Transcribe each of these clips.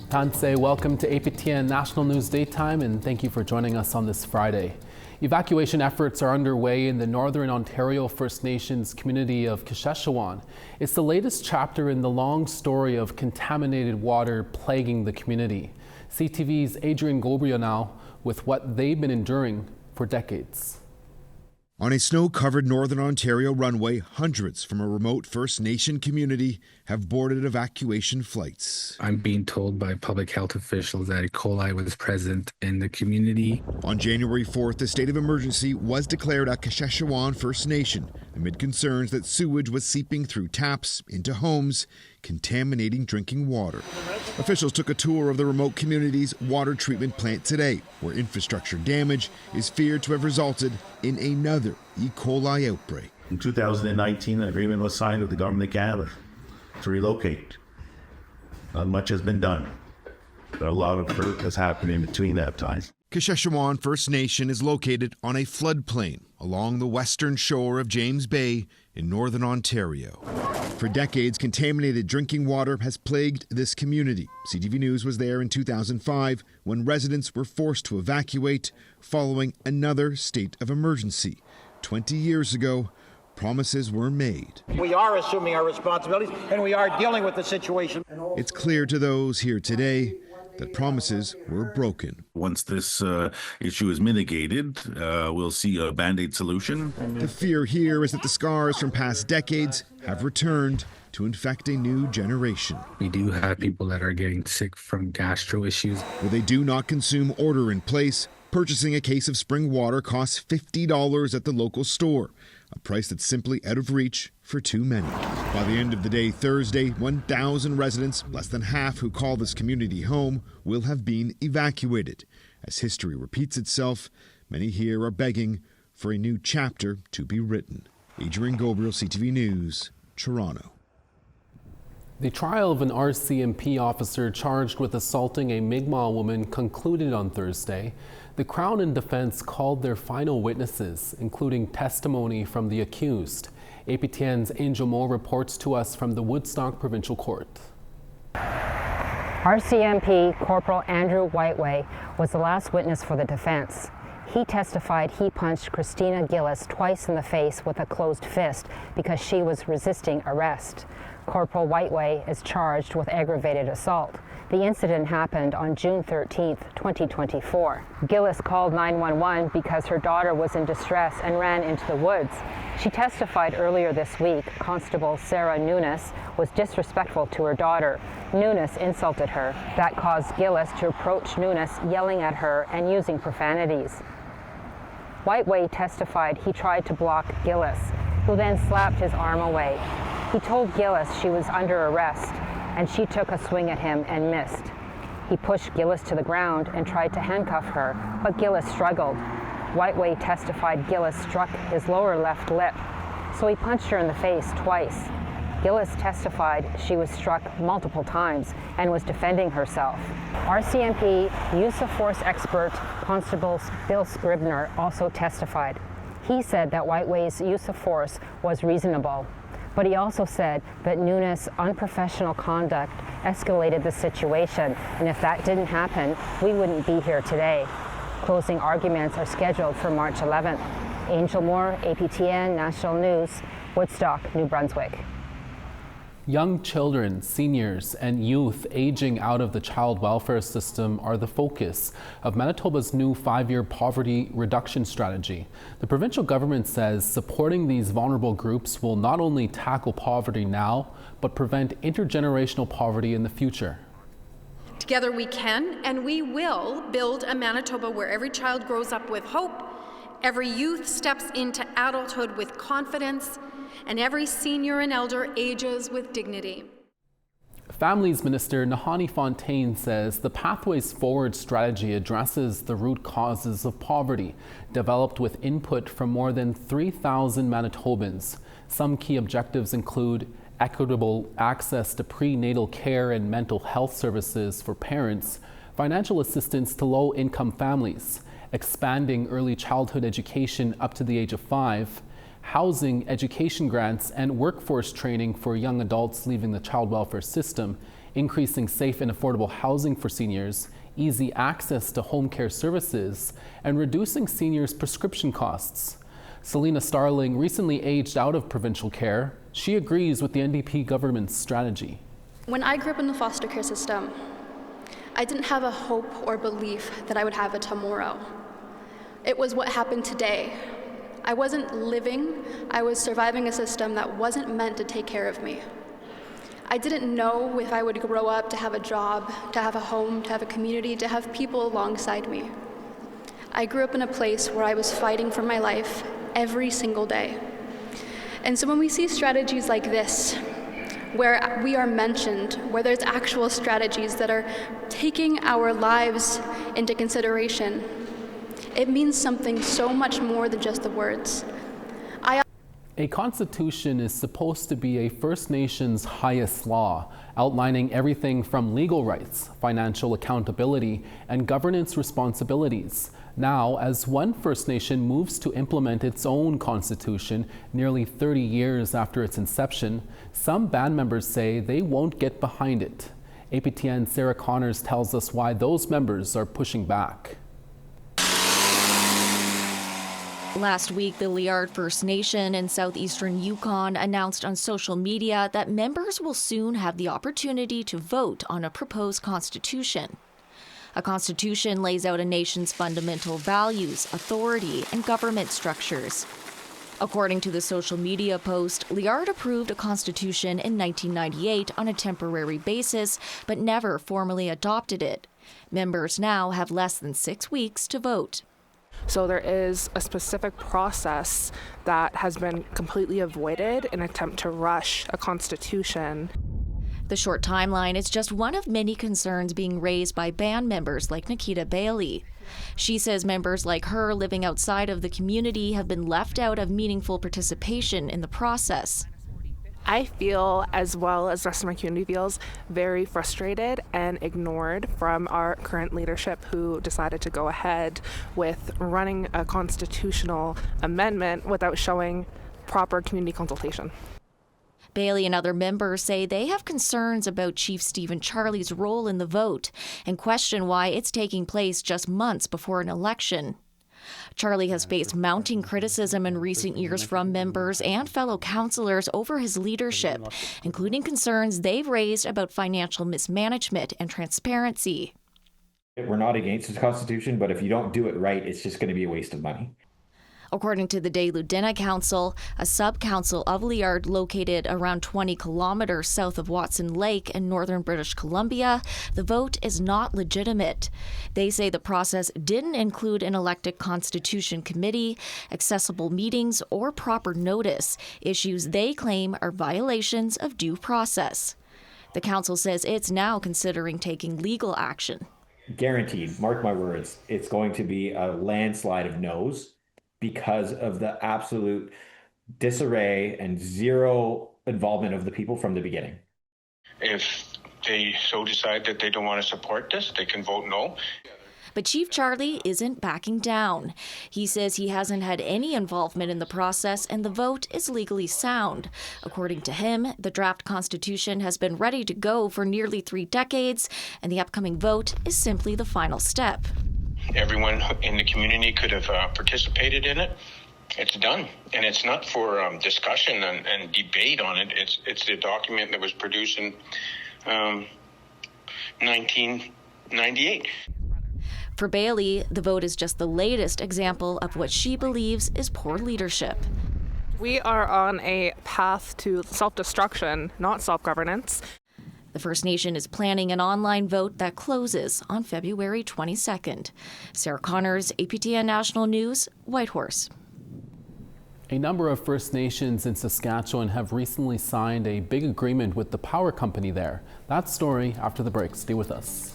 Tansei, welcome to APTN National News Daytime, and thank you for joining us on this Friday. Evacuation efforts are underway in the Northern Ontario First Nations community of Kashechewan. It's the latest chapter in the long story of contaminated water plaguing the community. CTV's Adrian Gabriel now with what they've been enduring for decades. On a snow-covered Northern Ontario runway, hundreds from a remote First Nation community have boarded evacuation flights. I'm being told by public health officials that E. coli was present in the community. On January 4th, a state of emergency was declared at Kashechewan First Nation amid concerns that sewage was seeping through taps into homes, contaminating drinking water. Officials took a tour of the remote community's water treatment plant today, where infrastructure damage is feared to have resulted in another E. coli outbreak. In 2019, an agreement was signed with the Government of Canada to relocate. Not much has been done, but a lot of hurt has happened in between that time. Kashechewan First Nation is located on a floodplain along the western shore of James Bay in Northern Ontario. For decades, contaminated drinking water has plagued this community. CTV News was there in 2005 when residents were forced to evacuate following another state of emergency. 20 years ago, promises were made. We are assuming our responsibilities and we are dealing with the situation. It's clear to those here today that promises were broken. Once this issue is mitigated, we'll see a Band-Aid solution. The fear here is that the scars from past decades have returned to infect a new generation. We do have people that are getting sick from gastro issues. Where they do not consume order in place, purchasing a case of spring water costs $50 at the local store, a price that's simply out of reach for too many. By the end of the day Thursday, 1,000 residents, less than half who call this community home, will have been evacuated. As history repeats itself, many here are begging for a new chapter to be written. Adrian Gabriel, CTV News, Toronto. The trial of an RCMP officer charged with assaulting a Mi'kmaq woman concluded on Thursday. The Crown and defense called their final witnesses, including testimony from the accused. APTN's Angel Moore reports to us from the Woodstock Provincial Court. RCMP Corporal Andrew Whiteway was the last witness for the defense. He testified he punched Christina Gillis twice in the face with a closed fist because she was resisting arrest. Corporal Whiteway is charged with aggravated assault. The incident happened on June 13, 2024. Gillis called 911 because her daughter was in distress and ran into the woods. She testified earlier this week Constable Sarah Nunes was disrespectful to her daughter. Nunes insulted her. That caused Gillis to approach Nunes, yelling at her and using profanities. Whiteway testified he tried to block Gillis, who then slapped his arm away. He told Gillis she was under arrest, and she took a swing at him and missed. He pushed Gillis to the ground and tried to handcuff her, but Gillis struggled. Whiteway testified Gillis struck his lower left lip, so he punched her in the face twice. Gillis testified she was struck multiple times and was defending herself. RCMP use of force expert Constable Bill Scribner also testified. He said that Whiteway's use of force was reasonable, but he also said that Nunes' unprofessional conduct escalated the situation, and if that didn't happen, we wouldn't be here today. Closing arguments are scheduled for March 11th. Angel Moore, APTN National News, Woodstock, New Brunswick. Young children, seniors, and youth aging out of the child welfare system are the focus of Manitoba's new 5-year poverty reduction strategy. The provincial government says supporting these vulnerable groups will not only tackle poverty now, but prevent intergenerational poverty in the future. Together we can and we will build a Manitoba where every child grows up with hope, every youth steps into adulthood with confidence, and every senior and elder ages with dignity. Families Minister Nahanni Fontaine says the Pathways Forward strategy addresses the root causes of poverty, developed with input from more than 3,000 Manitobans. Some key objectives include equitable access to prenatal care and mental health services for parents, financial assistance to low-income families, expanding early childhood education up to the age of 5, housing, education grants, and workforce training for young adults leaving the child welfare system, increasing safe and affordable housing for seniors, easy access to home care services, and reducing seniors' prescription costs. Selena Starling recently aged out of provincial care. She agrees with the NDP government's strategy. When I grew up in the foster care system, I didn't have a hope or belief that I would have a tomorrow. It was what happened today. I wasn't living, I was surviving a system that wasn't meant to take care of me. I didn't know if I would grow up to have a job, to have a home, to have a community, to have people alongside me. I grew up in a place where I was fighting for my life every single day. And so when we see strategies like this, where we are mentioned, where there's actual strategies that are taking our lives into consideration, it means something so much more than just the words. A constitution is supposed to be a First Nations highest law, outlining everything from legal rights, financial accountability, and governance responsibilities. Now, as one First Nation moves to implement its own constitution nearly 30 years after its inception, some band members say they won't get behind it. APTN Sarah Connors tells us why those members are pushing back. Last week, the Liard First Nation in southeastern Yukon announced on social media that members will soon have the opportunity to vote on a proposed constitution. A constitution lays out a nation's fundamental values, authority, and government structures. According to the social media post, Liard approved a constitution in 1998 on a temporary basis, but never formally adopted it. Members now have less than 6 weeks to vote. So there is a specific process that has been completely avoided in an attempt to rush a constitution. The short timeline is just one of many concerns being raised by band members like Nikita Bailey. She says members like her living outside of the community have been left out of meaningful participation in the process. I feel, as well as the rest of my community feels, very frustrated and ignored from our current leadership who decided to go ahead with running a constitutional amendment without showing proper community consultation. Bailey and other members say they have concerns about Chief Stephen Charlie's role in the vote and question why it's taking place just months before an election. Charlie has faced mounting criticism in recent years from members and fellow councillors over his leadership, including concerns they've raised about financial mismanagement and transparency. We're not against the Constitution, but if you don't do it right, it's just going to be a waste of money. According to the Day-Ludena Council, a sub-council of Liard located around 20 kilometers south of Watson Lake in northern British Columbia, the vote is not legitimate. They say the process didn't include an elected constitution committee, accessible meetings, or proper notice, issues they claim are violations of due process. The council says it's now considering taking legal action. Guaranteed, mark my words, it's going to be a landslide of no's, because of the absolute disarray and zero involvement of the people from the beginning. If they so decide that they don't want to support this, they can vote no. But Chief Charlie isn't backing down. He says he hasn't had any involvement in the process and the vote is legally sound. According to him, the draft constitution has been ready to go for nearly 3 decades, and the upcoming vote is simply the final step. Everyone in the community could have participated in it. It's done, and it's not for discussion and debate on it. It's the document that was produced in 1998. For Bailey, the vote is just the latest example of what she believes is poor leadership. We are on a path to self-destruction, not self-governance. The First Nation is planning an online vote that closes on February 22nd. Sarah Connors, APTN National News, Whitehorse. A number of First Nations in Saskatchewan have recently signed a big agreement with the power company there. That story after the break. Stay with us.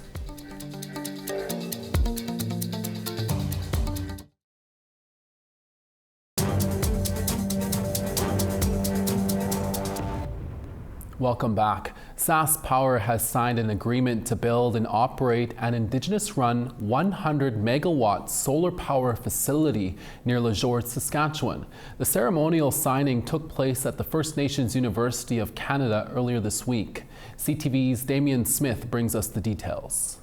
Welcome back. SaskPower has signed an agreement to build and operate an Indigenous-run 100-megawatt solar power facility near Lejourde, Saskatchewan. The ceremonial signing took place at the First Nations University of Canada earlier this week. CTV's Damien Smith brings us the details.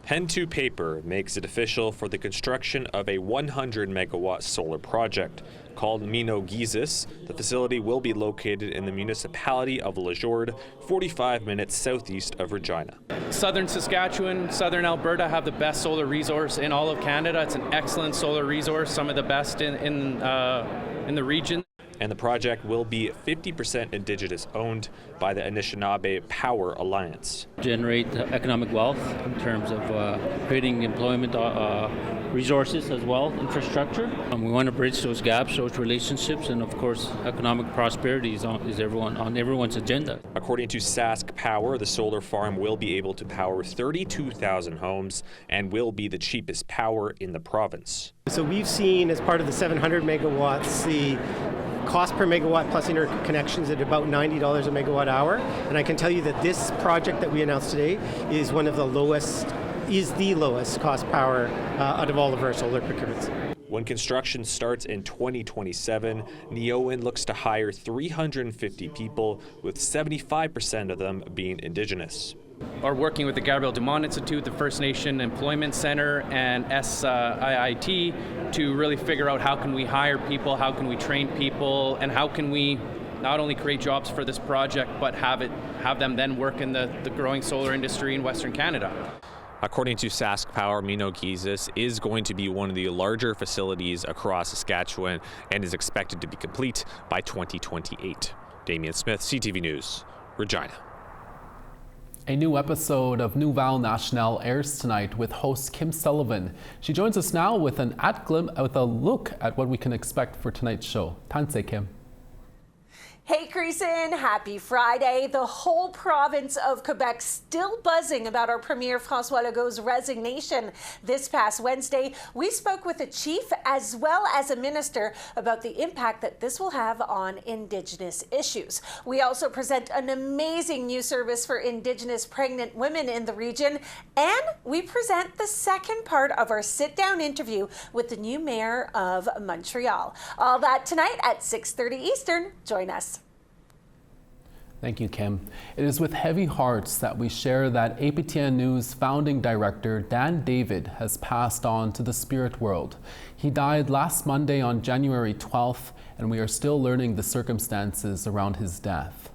Pen to paper makes it official for the construction of a 100-megawatt solar project. Called Mino Gizis, the facility will be located in the municipality of Lejourde, 45 minutes southeast of Regina. Southern Saskatchewan, southern Alberta have the best solar resource in all of Canada. It's an excellent solar resource, some of the best in the region. And the project will be 50% Indigenous owned by the Anishinaabe Power Alliance. Generate economic wealth in terms of creating employment resources as well, infrastructure. We want to bridge those gaps, those relationships, and of course economic prosperity is on everyone's agenda. According to SaskPower, the solar farm will be able to power 32,000 homes and will be the cheapest power in the province. So we've seen, as part of the 700 megawatts, the cost per megawatt plus interconnections at about $90 a megawatt hour. And I can tell you that this project that we announced today is the lowest cost power out of all of our solar procurements. When construction starts in 2027, Neoen looks to hire 350 people, with 75% of them being Indigenous. Are working with the Gabriel Dumont Institute, the First Nation Employment Center, and SIIT to really figure out how can we hire people, how can we train people, and how can we not only create jobs for this project, but have them then work in the growing solar industry in Western Canada. According to SaskPower, Mino Gizis is going to be one of the larger facilities across Saskatchewan and is expected to be complete by 2028. Damien Smith, CTV News, Regina. A new episode of Nouvelle Nationale airs tonight with host Kim Sullivan. She joins us now with a look at what we can expect for tonight's show. Tanse, Kim. Hey, Creason, happy Friday. The whole province of Quebec still buzzing about our Premier François Legault's resignation. This past Wednesday, we spoke with a chief as well as a minister about the impact that this will have on Indigenous issues. We also present an amazing new service for Indigenous pregnant women in the region, and we present the second part of our sit-down interview with the new mayor of Montreal. All that tonight at 6:30 Eastern. Join us. Thank you, Kim. It is with heavy hearts that we share that APTN News founding director Dan David has passed on to the spirit world. He died last Monday on January 12th, and we are still learning the circumstances around his death.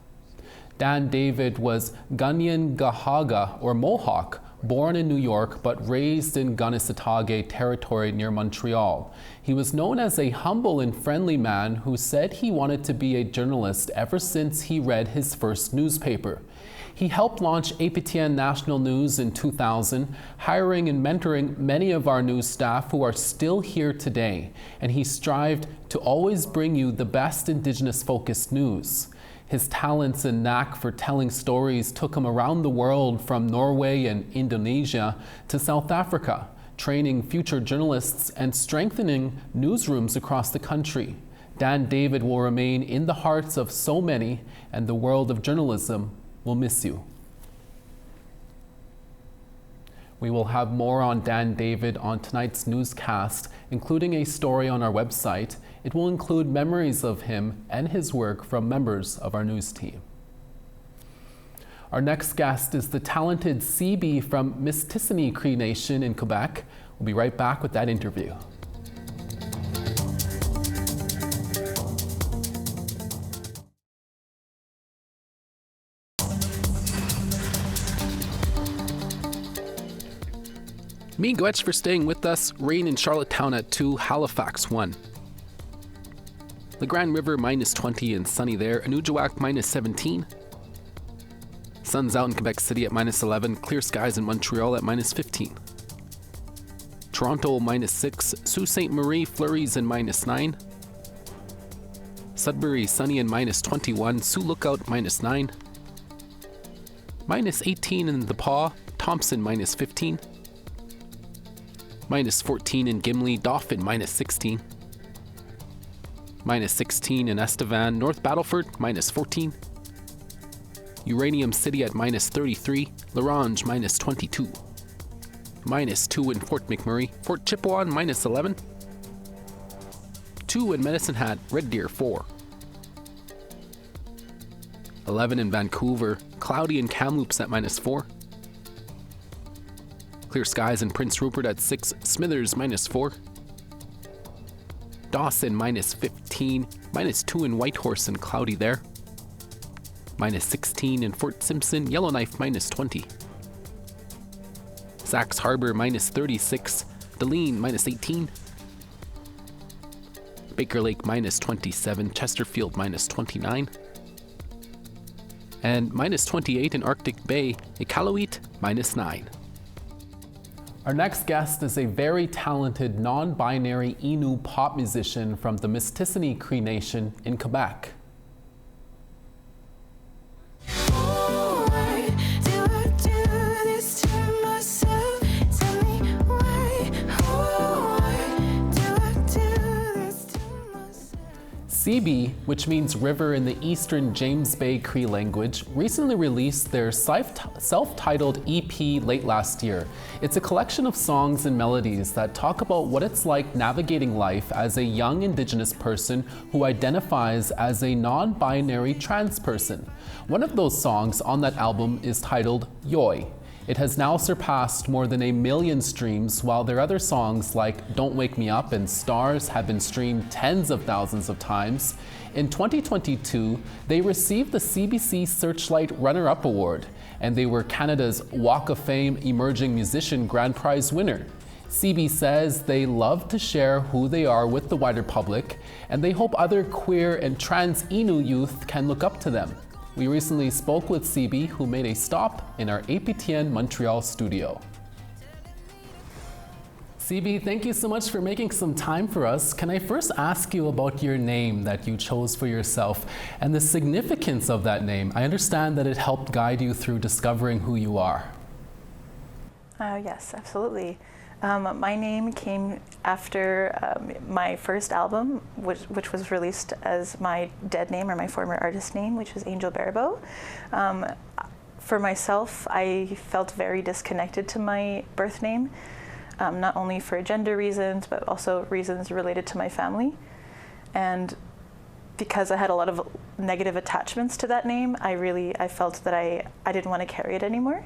Dan David was Gunyan Gahaga, or Mohawk, born in New York but raised in Kanesatake territory near Montreal. He was known as a humble and friendly man who said he wanted to be a journalist ever since he read his first newspaper. He helped launch APTN National News in 2000, hiring and mentoring many of our news staff who are still here today, and he strived to always bring you the best Indigenous-focused news. His talents and knack for telling stories took him around the world, from Norway and Indonesia to South Africa, training future journalists and strengthening newsrooms across the country. Dan David will remain in the hearts of so many, and the world of journalism will miss you. We will have more on Dan David on tonight's newscast, including a story on our website. It will include memories of him and his work from members of our news team. Our next guest is the talented CB from Mistissini Cree Nation in Quebec. We'll be right back with that interview. Miigwech for staying with us. Rain in Charlottetown at 2, Halifax 1. The Grand River -20 and sunny there. Anujiwak -17. Sun's out in Quebec City at -11. Clear skies in Montreal at -15. Toronto -6. Sault Ste. Marie flurries and -9. Sudbury sunny and -21. Sioux Lookout -9. -18 in The Paw. Thompson -15. -14 in Gimli. Dauphin -16. -16 in Estevan. North Battleford -14. Uranium City at -33, Larange -22. -2 in Fort McMurray, Fort Chipewyan -11. 2 in Medicine Hat, Red Deer 4. 11 in Vancouver, cloudy in Kamloops at -4. Clear skies in Prince Rupert at 6, Smithers -4. Dawson -15, -2 in Whitehorse and cloudy there. -16 in Fort Simpson, Yellowknife -20. Sax Harbor -36, Deline -18. Baker Lake -27, Chesterfield -29. And -28 in Arctic Bay, Iqaluit -9. Our next guest is a very talented non-binary Innu pop musician from the Mistissini Cree Nation in Quebec. Sebi, which means river in the Eastern James Bay Cree language, recently released their self-titled EP late last year. It's a collection of songs and melodies that talk about what it's like navigating life as a young Indigenous person who identifies as a non-binary trans person. One of those songs on that album is titled Yoy. It has now surpassed more than 1 million streams, while their other songs like Don't Wake Me Up and Stars have been streamed tens of thousands of times. In 2022, they received the CBC Searchlight Runner-Up Award, and they were Canada's Walk of Fame Emerging Musician Grand Prize winner. CB says they love to share who they are with the wider public, and they hope other queer and trans Innu youth can look up to them. We recently spoke with CB, who made a stop in our APTN Montreal studio. CB, thank you so much for making some time for us. Can I first ask you about your name that you chose for yourself and the significance of that name? I understand that it helped guide you through discovering who you are. Yes, absolutely. My name came after my first album, which was released as my dead name or my former artist name, which was Angel Barabo. For myself, I felt very disconnected to my birth name, not only for gender reasons, but also reasons related to my family. And because I had a lot of negative attachments to that name, I felt that I didn't want to carry it anymore.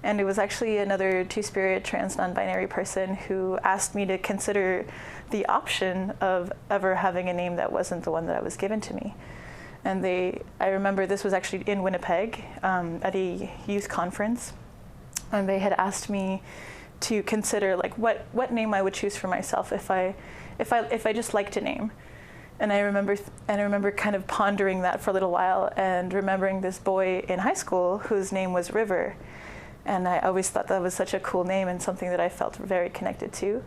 And it was actually another two-spirit trans non-binary person who asked me to consider the option of ever having a name that wasn't the one that was given to me. And I remember this was actually in Winnipeg at a youth conference, and they had asked me to consider like what name I would choose for myself if I just liked a name. And I remember kind of pondering that for a little while and remembering this boy in high school whose name was River. And I always thought that was such a cool name and something that I felt very connected to,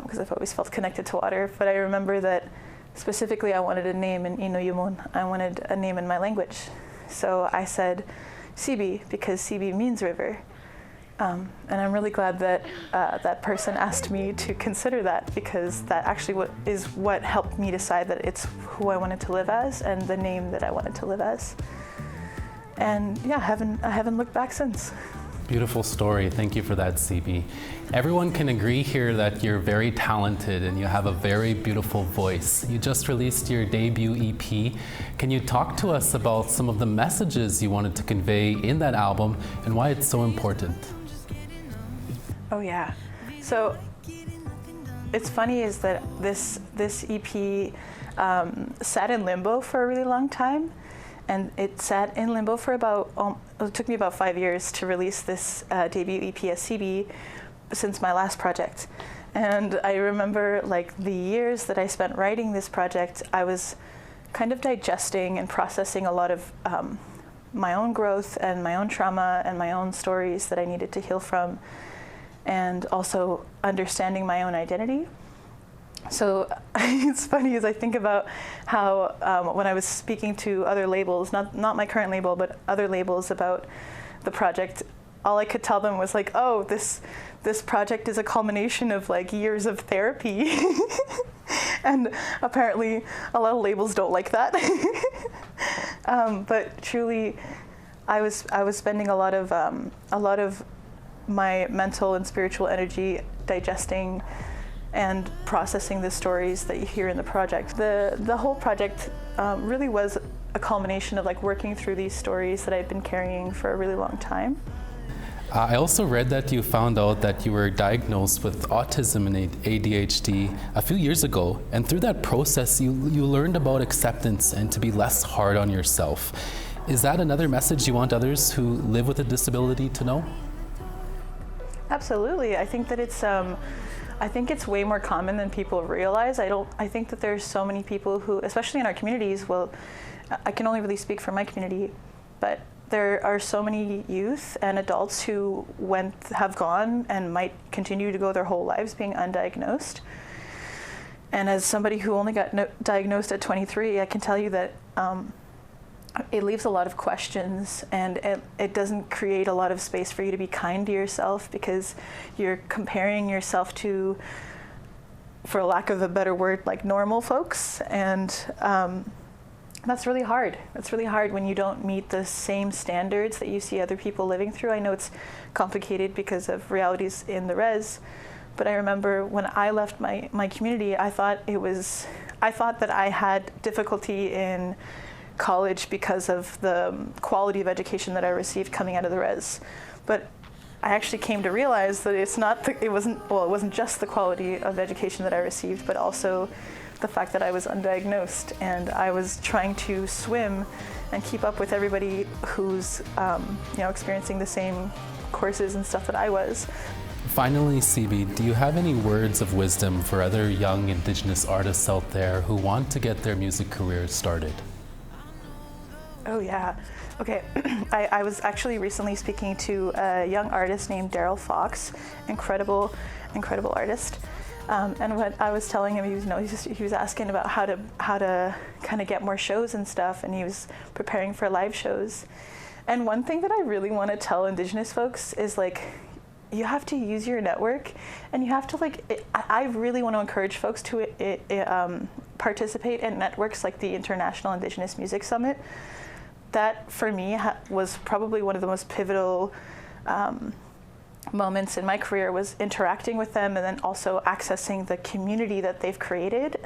because I've always felt connected to water. But I remember that specifically I wanted a name in Innu. I wanted a name in my language. So I said Sibi, because Sibi means river. And I'm really glad that that person asked me to consider that, because that actually is what helped me decide that it's who I wanted to live as and the name that I wanted to live as. And yeah, I haven't looked back since. Beautiful story. Thank you for that, CB. Everyone can agree here that you're very talented and you have a very beautiful voice. You just released your debut EP. Can you talk to us about some of the messages you wanted to convey in that album and why it's so important? Oh yeah. So it's funny is that this EP sat in limbo for a really long time. And it sat in limbo for it took me about 5 years to release this debut EP as CB since my last project. And I remember like the years that I spent writing this project, I was kind of digesting and processing a lot of my own growth and my own trauma and my own stories that I needed to heal from, and also understanding my own identity. So it's funny as I think about how when I was speaking to other labels, not my current label, but other labels about the project, all I could tell them was like, oh, this project is a culmination of like years of therapy. And apparently a lot of labels don't like that. But truly, I was spending a lot of my mental and spiritual energy digesting and processing the stories that you hear in the project. The whole project really was a culmination of like working through these stories that I've been carrying for a really long time. I also read that you found out that you were diagnosed with autism and ADHD a few years ago, and through that process you learned about acceptance and to be less hard on yourself. Is that another message you want others who live with a disability to know? Absolutely. I think that it's way more common than people realize. I think that there's so many people who, especially in our communities, well, I can only really speak for my community, but there are so many youth and adults who have gone and might continue to go their whole lives being undiagnosed. And as somebody who only got diagnosed at 23, I can tell you that it leaves a lot of questions, and it doesn't create a lot of space for you to be kind to yourself, because you're comparing yourself to, for lack of a better word, like normal folks. And that's really hard. It's really hard when you don't meet the same standards that you see other people living through. I know it's complicated because of realities in the res, but I remember when I left my community, I thought that I had difficulty in college because of the quality of education that I received coming out of the res. But I actually came to realize that it wasn't just the quality of education that I received, but also the fact that I was undiagnosed, and I was trying to swim and keep up with everybody who's experiencing the same courses and stuff that I was. Finally, CB, do you have any words of wisdom for other young Indigenous artists out there who want to get their music careers started? Oh yeah. Okay. I was actually recently speaking to a young artist named Daryl Fox, incredible artist. And what I was telling him, he was asking about how to kind of get more shows and stuff, and he was preparing for live shows. And one thing that I really want to tell Indigenous folks is, like, you have to use your network, and you have to I really want to encourage folks to participate in networks like the International Indigenous Music Summit. That for me was probably one of the most pivotal moments in my career, was interacting with them and then also accessing the community that they've created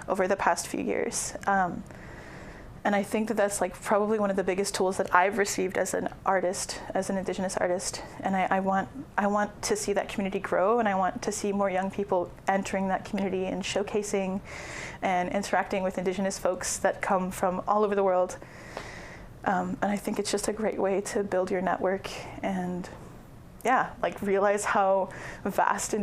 over the past few years. And I think that that's like probably one of the biggest tools that I've received as an artist, as an Indigenous artist. And I want to see that community grow, and I want to see more young people entering that community and showcasing and interacting with Indigenous folks that come from all over the world. And I think it's just a great way to build your network and realize how vast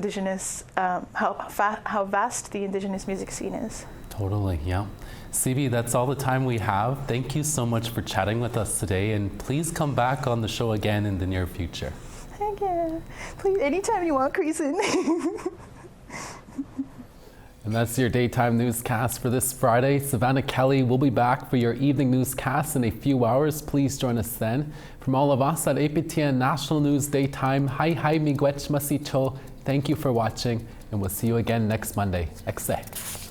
how vast the Indigenous music scene is. Totally, yeah. CB, that's all the time we have. Thank you so much for chatting with us today, and please come back on the show again in the near future. Thank you. Please, anytime you want, Creason. And that's your daytime newscast for this Friday. Savannah Kelly will be back for your evening newscast in a few hours. Please join us then. From all of us at APTN National News Daytime, hi miigwech masicho. Thank you for watching, and we'll see you again next Monday. Ekse.